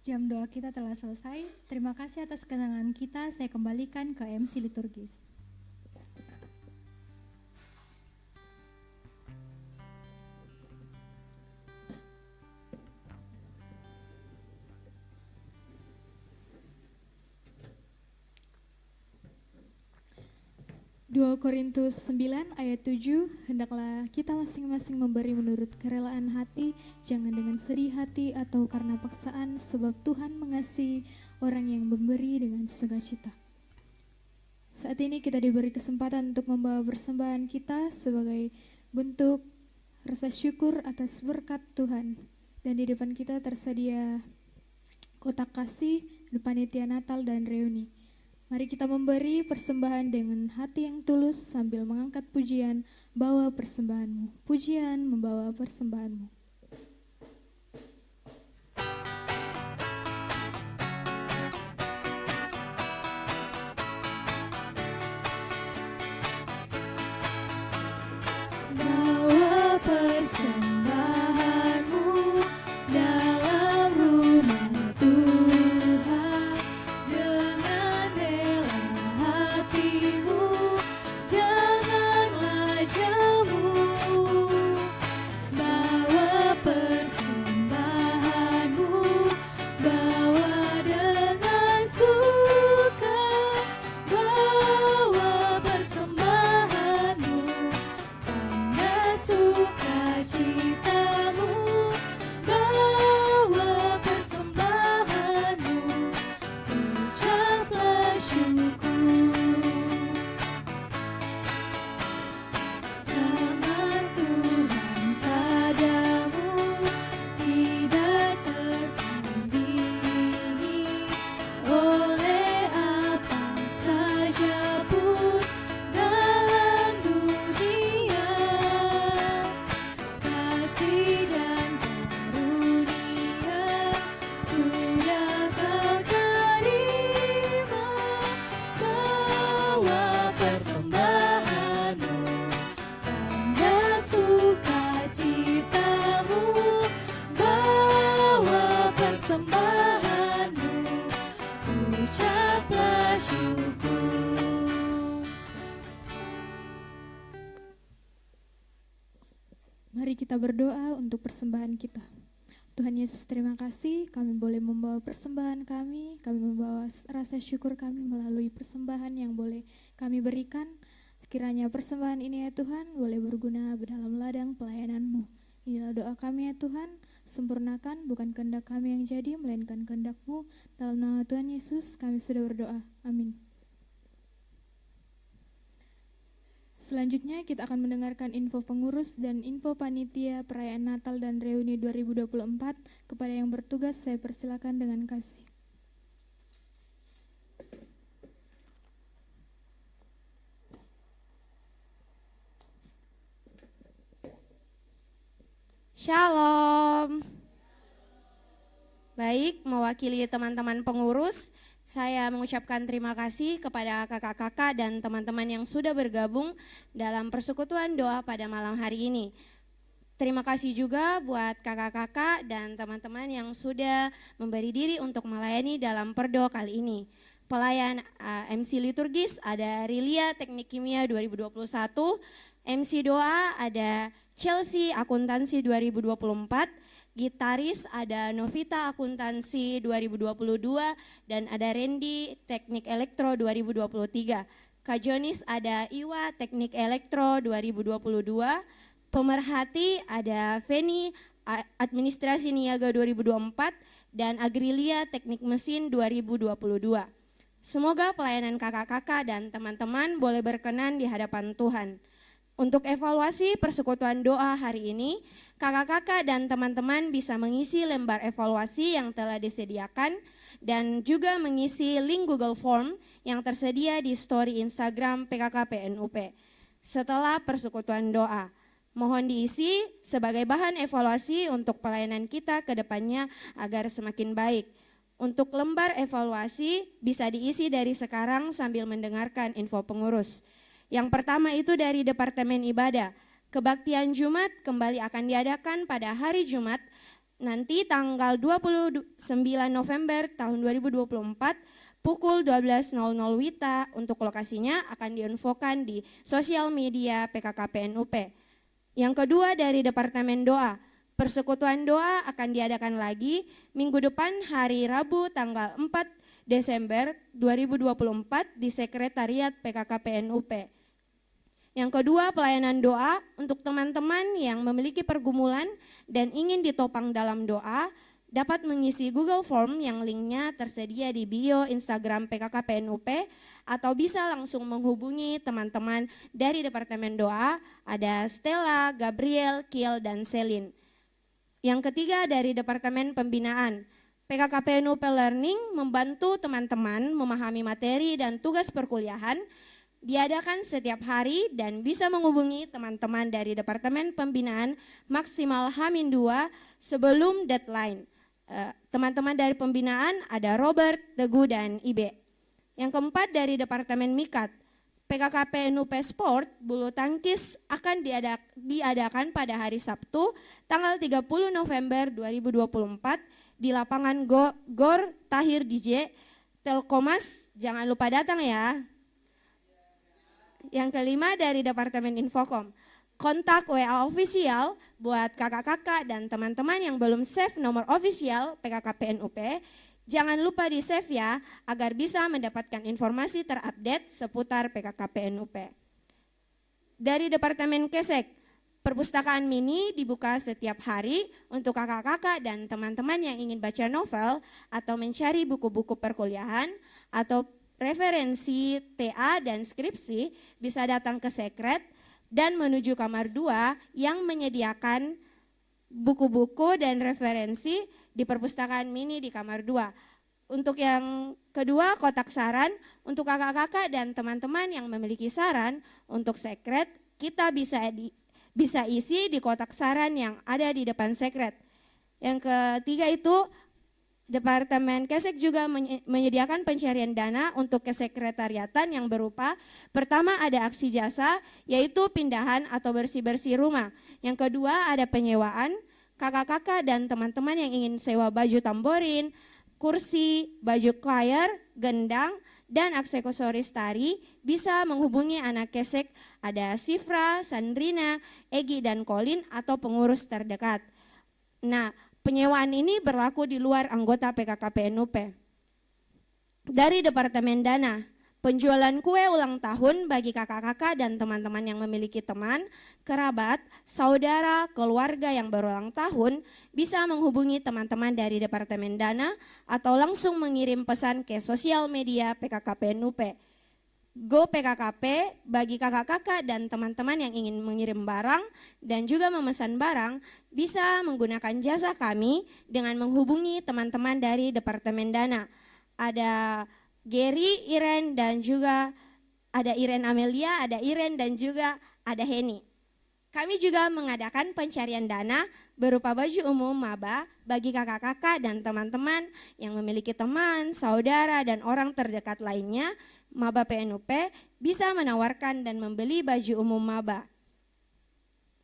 Jam doa kita telah selesai. Terima kasih atas ketenangan kita. Saya kembalikan ke MC liturgis. Dua Korintus 9 ayat 7, hendaklah kita masing-masing memberi menurut kerelaan hati, jangan dengan sedih hati atau karena paksaan, sebab Tuhan mengasihi orang yang memberi dengan sukacita. Saat ini kita diberi kesempatan untuk membawa persembahan kita sebagai bentuk rasa syukur atas berkat Tuhan. Dan di depan kita tersedia kotak kasih, panitia Natal dan reuni. Mari kita memberi persembahan dengan hati yang tulus sambil mengangkat pujian, bawa persembahanmu. Pujian membawa persembahanmu. Bawa persembahanmu dalam rumah Tuhan dengan rela hatimu, janganlah jauh. Bawa persembahanmu, bawa dengan suka, bawa persembahanmu, tanda sukacitamu, bawa persembahanmu, ucaplah syukur. Taman Tuhan padamu tidak tertandingi oleh apa saja pun dalam dunia. Kasih dan karunia sudah kau terima. Bawa persembahanmu, tanda sukacitamu, bawa persembahanmu, ucaplah syukur. Mari kita berdoa untuk persembahan kita. Tuhan Yesus, terima kasih kami boleh membawa persembahan kami membawa rasa syukur kami melalui persembahan yang boleh kami berikan. Kiranya persembahan ini ya Tuhan boleh berguna dalam ladang pelayanan-Mu. Inilah doa kami ya Tuhan, sempurnakan bukan kehendak kami yang jadi, melainkan kehendak-Mu. Dalam nama Tuhan Yesus kami sudah berdoa, amin. Selanjutnya kita akan mendengarkan info pengurus dan info panitia perayaan Natal dan Reuni 2024. Kepada yang bertugas saya persilakan dengan kasih. Shalom. Baik, mewakili teman-teman pengurus, saya mengucapkan terima kasih kepada kakak-kakak dan teman-teman yang sudah bergabung dalam persekutuan doa pada malam hari ini. Terima kasih juga buat kakak-kakak dan teman-teman yang sudah memberi diri untuk melayani dalam perdo kali ini. Pelayan MC liturgis ada Rilia Teknik Kimia 2021, MC doa ada Chelsea Akuntansi 2024, gitaris ada Novita Akuntansi 2022 dan ada Randy Teknik Elektro 2023. Kak Jonis ada Iwa Teknik Elektro 2022. Pemerhati ada Feni Administrasi Niaga 2024 dan Agrilia Teknik Mesin 2022. Semoga pelayanan kakak-kakak dan teman-teman boleh berkenan di hadapan Tuhan. Untuk evaluasi persekutuan doa hari ini, kakak-kakak dan teman-teman bisa mengisi lembar evaluasi yang telah disediakan dan juga mengisi link Google Form yang tersedia di story Instagram PKK PNUP. Setelah persekutuan doa, mohon diisi sebagai bahan evaluasi untuk pelayanan kita ke depannya agar semakin baik. Untuk lembar evaluasi bisa diisi dari sekarang sambil mendengarkan info pengurus. Yang pertama itu dari Departemen Ibadah. Kebaktian Jumat kembali akan diadakan pada hari Jumat nanti tanggal 29 November tahun 2024 pukul 12.00 WITA. Untuk lokasinya akan diinfokan di sosial media PKKPNUP. Yang kedua dari Departemen Doa, persekutuan doa akan diadakan lagi minggu depan hari Rabu tanggal 4 Desember 2024 di Sekretariat PKKPNUP. Yang kedua, pelayanan doa untuk teman-teman yang memiliki pergumulan dan ingin ditopang dalam doa, dapat mengisi Google Form yang linknya tersedia di bio Instagram PKKPNUP atau bisa langsung menghubungi teman-teman dari Departemen Doa, ada Stella, Gabriel, Kiel, dan Selin. Yang ketiga dari Departemen Pembinaan, PKKPNUP Learning membantu teman-teman memahami materi dan tugas perkuliahan, diadakan setiap hari dan bisa menghubungi teman-teman dari Departemen Pembinaan maksimal H-2 sebelum deadline. Teman-teman dari pembinaan ada Robert, Teguh, dan Ibe. Yang keempat dari Departemen Mikat, PKKPNUP Sport bulu tangkis akan diadakan pada hari Sabtu tanggal 30 November 2024 di lapangan Gor Tahir DJ Telkomas. Jangan lupa datang ya. Yang kelima dari Departemen Infokom, kontak WA official buat kakak-kakak dan teman-teman yang belum save nomor official PKKPNUP. Jangan lupa di save ya, agar bisa mendapatkan informasi terupdate seputar PKKPNUP. Dari Departemen Kesek, perpustakaan mini dibuka setiap hari untuk kakak-kakak dan teman-teman yang ingin baca novel atau mencari buku-buku perkuliahan atau referensi TA dan skripsi, bisa datang ke Sekret dan menuju kamar 2 yang menyediakan buku-buku dan referensi di perpustakaan mini di kamar 2. Untuk yang kedua, kotak saran untuk kakak-kakak dan teman-teman yang memiliki saran untuk Sekret, kita bisa isi di kotak saran yang ada di depan Sekret. Yang ketiga itu, Departemen Kesek juga menyediakan pencarian dana untuk kesekretariatan yang berupa, pertama ada aksi jasa, yaitu pindahan atau bersih-bersih rumah. Yang kedua ada penyewaan, kakak-kakak dan teman-teman yang ingin sewa baju tamborin, kursi, baju choir, gendang, dan aksesoris tari bisa menghubungi anak Kesek, ada Sifra, Sandrina, Egi, dan Colin atau pengurus terdekat. Nah, penyewaan ini berlaku di luar anggota PKKPNUP. Dari Departemen Dana, penjualan kue ulang tahun bagi kakak-kakak dan teman-teman yang memiliki teman, kerabat, saudara, keluarga yang berulang tahun bisa menghubungi teman-teman dari Departemen Dana atau langsung mengirim pesan ke sosial media PKKPNUP. Go PKKP bagi kakak-kakak dan teman-teman yang ingin mengirim barang dan juga memesan barang bisa menggunakan jasa kami dengan menghubungi teman-teman dari Departemen Dana. Ada Gary, Iren, dan juga ada Iren Amelia, ada Iren, dan juga ada Heni. Kami juga mengadakan pencarian dana berupa baju umum maba bagi kakak-kakak dan teman-teman yang memiliki teman, saudara, dan orang terdekat lainnya. Maba PNUP bisa menawarkan dan membeli baju umum maba.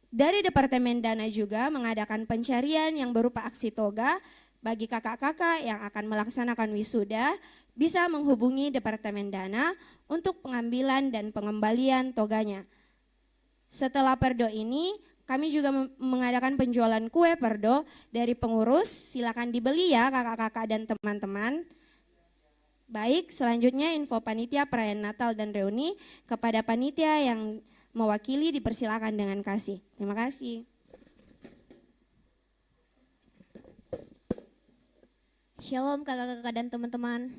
Dari Departemen Dana juga mengadakan pencarian yang berupa aksi toga bagi kakak-kakak yang akan melaksanakan wisuda, bisa menghubungi Departemen Dana untuk pengambilan dan pengembalian toganya. Setelah perdo ini, kami juga mengadakan penjualan kue perdo dari pengurus, silakan dibeli ya kakak-kakak dan teman-teman. Baik, selanjutnya info panitia perayaan Natal dan reuni. Kepada panitia yang mewakili dipersilakan dengan kasih. Terima kasih. Shalom kakak-kakak dan teman-teman.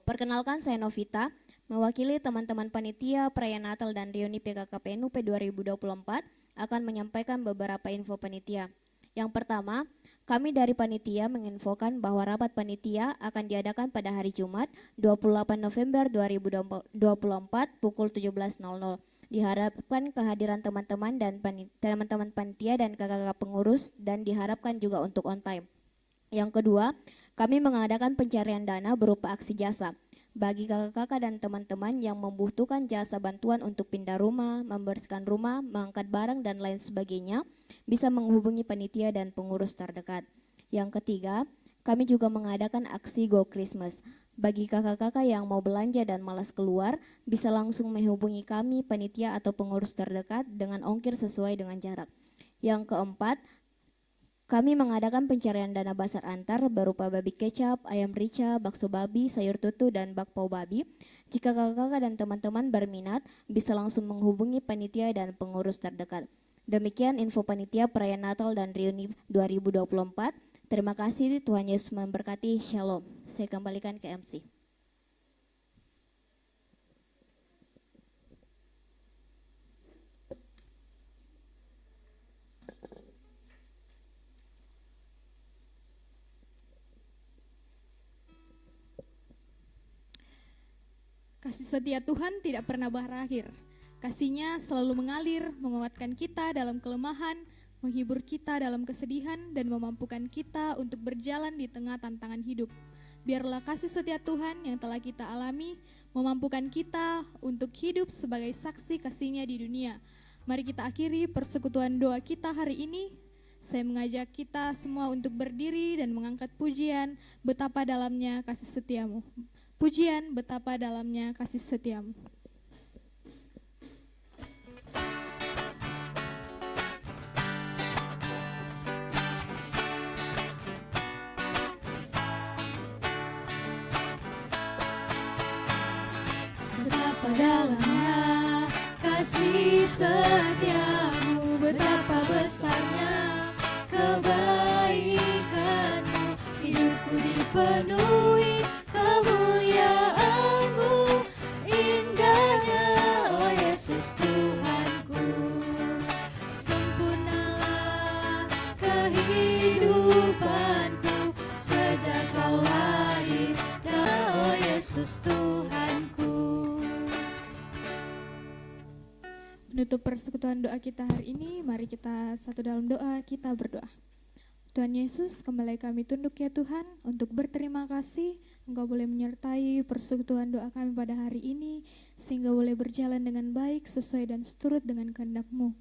Perkenalkan saya Novita, mewakili teman-teman panitia perayaan Natal dan reuni PKKPNUP 2024 akan menyampaikan beberapa info panitia. Yang pertama, kami dari panitia menginfokan bahwa rapat panitia akan diadakan pada hari Jumat 28 November 2024 pukul 17.00. Diharapkan kehadiran teman-teman dan teman-teman panitia dan kakak-kakak pengurus dan diharapkan juga untuk on time. Yang kedua, kami mengadakan pencarian dana berupa aksi jasa. Bagi kakak-kakak dan teman-teman yang membutuhkan jasa bantuan untuk pindah rumah, membersihkan rumah, mengangkat barang dan lain sebagainya, bisa menghubungi panitia dan pengurus terdekat. Yang ketiga, kami juga mengadakan aksi Go Christmas. Bagi kakak-kakak yang mau belanja dan malas keluar, bisa langsung menghubungi kami, panitia atau pengurus terdekat dengan ongkir sesuai dengan jarak. Yang keempat, kami mengadakan pencarian dana basar antar berupa babi kecap, ayam rica, bakso babi, sayur tutu, dan bakpao babi. Jika kakak-kakak dan teman-teman berminat, bisa langsung menghubungi panitia dan pengurus terdekat. Demikian info panitia perayaan Natal dan Reuni 2024. Terima kasih, Tuhan Yesus memberkati. Shalom. Saya kembalikan ke MC. Kasih setia Tuhan tidak pernah berakhir. Kasih-Nya selalu mengalir, menguatkan kita dalam kelemahan, menghibur kita dalam kesedihan, dan memampukan kita untuk berjalan di tengah tantangan hidup. Biarlah kasih setia Tuhan yang telah kita alami memampukan kita untuk hidup sebagai saksi kasih-Nya di dunia. Mari kita akhiri persekutuan doa kita hari ini. Saya mengajak kita semua untuk berdiri dan mengangkat pujian, betapa dalamnya kasih setiamu. Pujian, betapa dalamnya kasih setiamu. Betapa dalamnya kasih setiamu, betapa besarnya kebaikanmu, hidupku dipenuhi kemuliaan-Mu, indahnya oh Yesus Tuhanku. Sempurnalah kehidupanku sejak Kau lahir, oh Yesus Tuhanku. Menutup persekutuan doa kita hari ini, mari kita satu dalam doa, kita berdoa. Tuhan Yesus, kembali kami tunduk ya Tuhan untuk berterima kasih Engkau boleh menyertai persekutuan doa kami pada hari ini sehingga boleh berjalan dengan baik sesuai dan seturut dengan kehendak-Mu.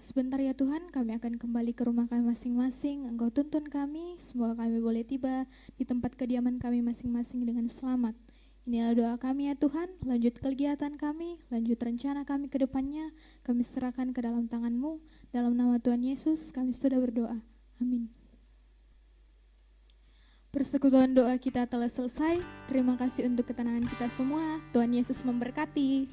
Sebentar ya Tuhan, kami akan kembali ke rumah kami masing-masing. Engkau tuntun kami, semoga kami boleh tiba di tempat kediaman kami masing-masing dengan selamat. Inilah doa kami ya Tuhan, lanjut kegiatan kami, lanjut rencana kami ke depannya, kami serahkan ke dalam tangan-Mu. Dalam nama Tuhan Yesus kami sudah berdoa. Amin. Persekutuan doa kita telah selesai. Terima kasih untuk ketenangan kita semua. Tuhan Yesus memberkati.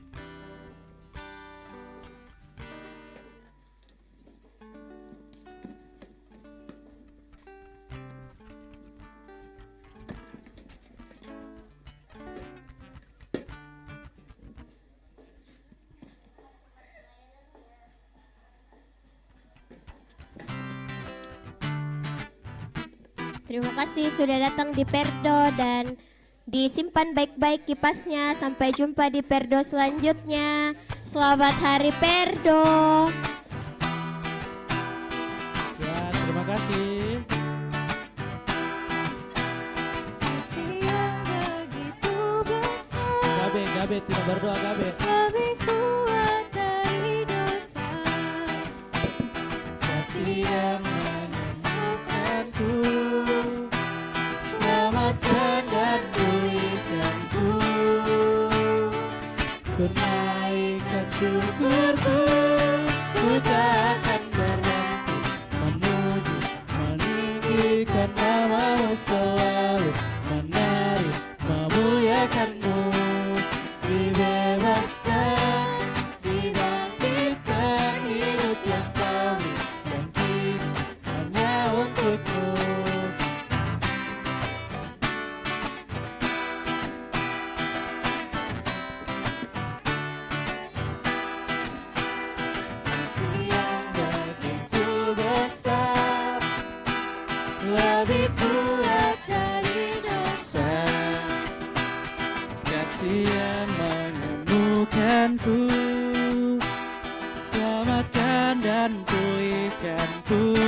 Terima kasih sudah datang di Perdo dan disimpan baik-baik kipasnya. Sampai jumpa di Perdo selanjutnya. Selamat Hari Perdo. Ya, terima kasih. Kasih yang begitu besar, Gabe tidak berdoa Gabe. lebih kuat dari dosa. Kasih yang menyembuhkanku, selamatkan dan pulihkanku. Ku naikkan syukurku, ku tak akan berhenti memuji, meninggikan nama-Mu selalu, menari, memuliakan-Mu. Dibebaskan, dibangkitkan hidup yang baru dan kini hanya untuk-Mu. Kasih yang begitu besar, lebih kuat dari dosa. Kasih yang menemukanku, selamatkan dan pulihkanku.